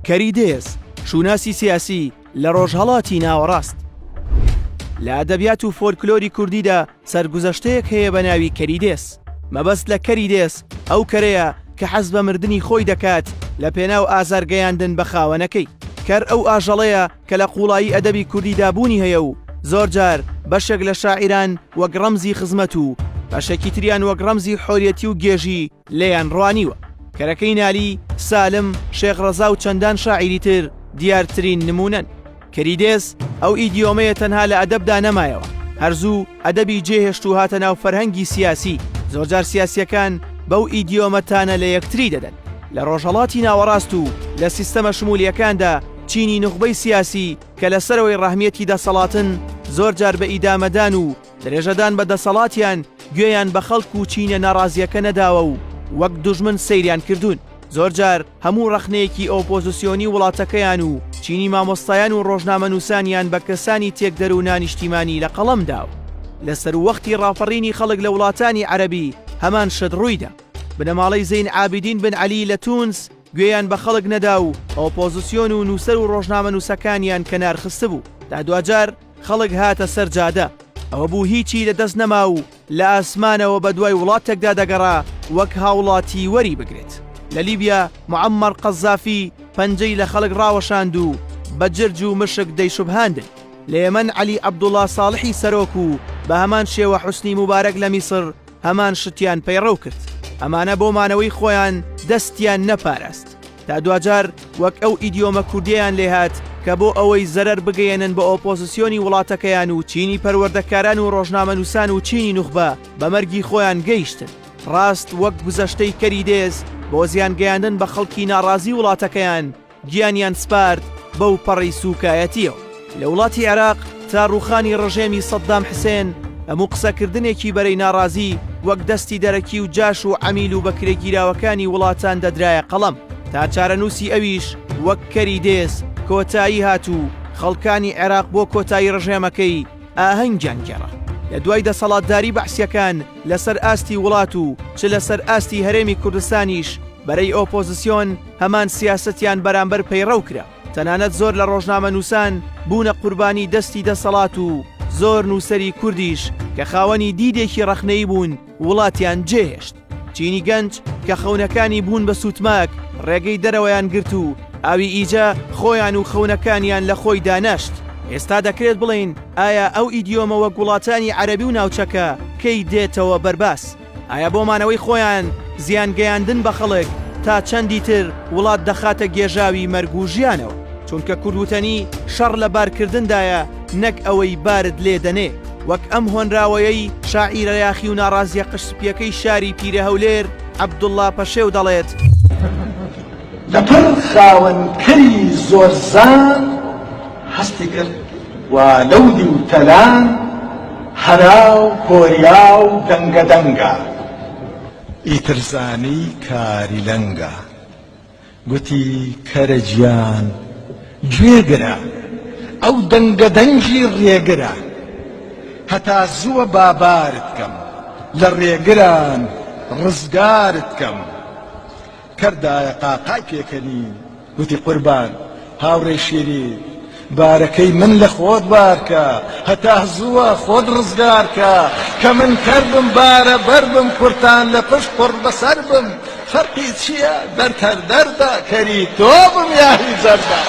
کەریدێز شوناسی سیاسی لە ڕۆژهەڵاتی ناوەڕاست. لە ئەدەبیات و فۆلکلۆری کوردیدا سەرگوزەشتەیەک هەیە بە ناوی کەریدێز. مەبەست لە کەریدێز ئەو کەرەیە کە حەز بە مردنی خۆی دەکات لە پێناو ئازارگەیاندن بە خاوەنەکەی. کەر ئەو ئاژەڵەیە کە لە قوڵایی ئەدەبی کوردیدا بوونی هەیە و زۆر جار بەشێک لە شاعیران وەک ڕەمزی خزمەت و بەشێکی تریان وەک ڕەمزی حۆریەتی و گێژی لێیان ڕوانیوە. کەرەکەی نالی، سالم، شێخ ڕەزا و چەندان شاعیری تر دیارترین نمونەن. کەریدێز ئەو ئیدیۆمەیە تەنها لە ئەدەبدا نەمایەوە، هەرزوو ئەدەبی جێهێشت و هاتە ناو فەرهەنگی سیاسی. زۆرجار سیاسیەکان بەو ئیدیۆمەتانە لە یەکتری دەدەن. لە ڕۆژهەڵاتی ناوەڕاست و لە سیستەمە شمولیەکاندا چینی نوخبەی سیاسی کە لەسەرەوەی ڕەحمیەتی دەسەڵاتن زۆرجار بە ئیدامەدان و درێژەدان بە دەسەڵاتیان گوێیان بە خەڵک و چینە ناڕازیەکە نەداوە و وەک دوژمن سەیریان کردوون. زۆرجار هەموو ڕەخنەیەکی ئۆپۆزیسیۆنی وڵاتەکەیان و چینی مامۆستایان و ڕۆژنامەنووسانیان بە کەسانی تێکدەر و نانیشتیمانی لە قەڵەمداوە. لەسەر وەختی ڕاپەڕینی خەڵک لە وڵاتانی عەرەبی هەمان شت ڕوویدا. بنەماڵەی زەین عابیدین بن عەلی لە تونس گوێیان بە خەڵک نەدا و ئۆپۆزیسیۆن و نووسەر و ڕۆژنامەنووسەکانیان کەنارخستە بوو. تا دوجار خەڵک هاتە سەر جادە. ئەوە بوو هیچی لەدەست نەما و لە ئاسمانەوە بە دوای وڵاتێکدا دەگەڕا وەک هاوڵاتی وەری بگرێت. لە لیبیا معەممەر قەزافی پەنجەی لە خەڵک ڕاوەشاند و بە جرج و مشک دەیشوبهاندن. لە یەمەن عەلی عەبدوڵڵا ساڵحی سەرۆک و بە هەمان شێوە حوسنی موبارەک لە میسر هەمان شتیان پەیڕەو کرد. ئەمانە بۆ مانەوەی خۆیان دەستیان نەپاراست. تا دوجار وەک ئەو ئیدیۆمە کوردیان لێهات کە بۆ ئەوەی زەرەر بگەێنن بە ئۆپۆزیسیۆنی وڵاتەکەیان و چینی پەروەردەکاران و ڕۆژنامەنووسان و چینی نوخبە بە مەرگی خۆیان گەیشتن. ڕاست وەک گوزەشتەی کەریدێز بۆ زیان گەیاندن بە خەڵکی ناڕازی وڵاتەکەیان گیانیان سپارد بەو پەڕی سوکایەتیەوە. لە وڵاتی عێراق تا ڕووخانی ڕژێمی سەدام حسێن هەموو قسەکردنێکی بەرەی ناڕازی وەک دەستی دەرەکی و جاش و عەمیل و بەکرێگیراوەکانی وڵاتان دەدرایە قەڵەم. تا چارەنووسی ئەویش وەک کەریدێز کۆتایی هاتوو خەڵکانی عێراق بۆ کۆتایی ڕژێمەکەی ئاهەنگیان گێڕا. لە دوای دەسەڵاتداری بەعسیەکان لەسەر ئاستی وڵات و چ لەسەر ئاستی هەرێمی کوردستانیش بەرەی ئۆپۆزیسیۆن هەمان سیاسەتیان بەرامبەر پەیڕەو کرا. تەنانەت زۆر لە ڕۆژنامەنووسان بوونە قوربانی دەستی دەسەڵات و زۆر نووسەری کوردیش کە خاوەنی دیدێکی ڕەخنەیی بوون وڵاتیان جێهێشت. چینی گەنج کە خەونەکانی بوون بە سوتماک ڕێگەی دەرەوەیان گرت و ئاوی ئیجا خۆیان و خەونەکانیان لە خۆی دانەشت. ئێستا دەکرێت بڵین ئایا ئەو ئیدیۆمە وەک وڵاتانی عەرەبی و ناوچەکە کەی دێتەوە بەرباس؟ ئایا بۆ مانەوەی خۆیان زیان گەیاندن بە خەڵک تا چەندی تر وڵات دەخاتە گێژاوی مەرگ و ژیانەوە؟ چونکە کوردوتەنی شەڕ لە بارکردندایە نەک ئەوەی بارد لێ دەنێ. وەک ئەم هۆنراوەیەی شاعیرە یاخی و ناڕازیە قشسپیەکەی شاری پیرە هەولێر عەبدوڵڵا پەشێو دەڵێت: لەپڕ خاوەنکەری زۆرزان هەستی کرد و لەودی و تەلان هەرا و کۆریا و دەنگە دەنگە ئیترزانی کاری لەنگە گوتی کەرە گیان گوێگرە ئەو دەنگە دەنگی ڕێگرە هەتا زووە بابارت کەم لە ڕێگران ڕزگارت کەم کەردایە قاقای پێکەنی گوتی قوربان هاوڕێ شیری بارەکەی من لە خۆت بارکە هەتا زووە خۆت ڕزگارکە کە من کردم بارە بەربم کورتان لە پشت قڕ بەسەر بم فەرقی چییە دەرتەر دەردا کەری تۆ بم یاری زەردە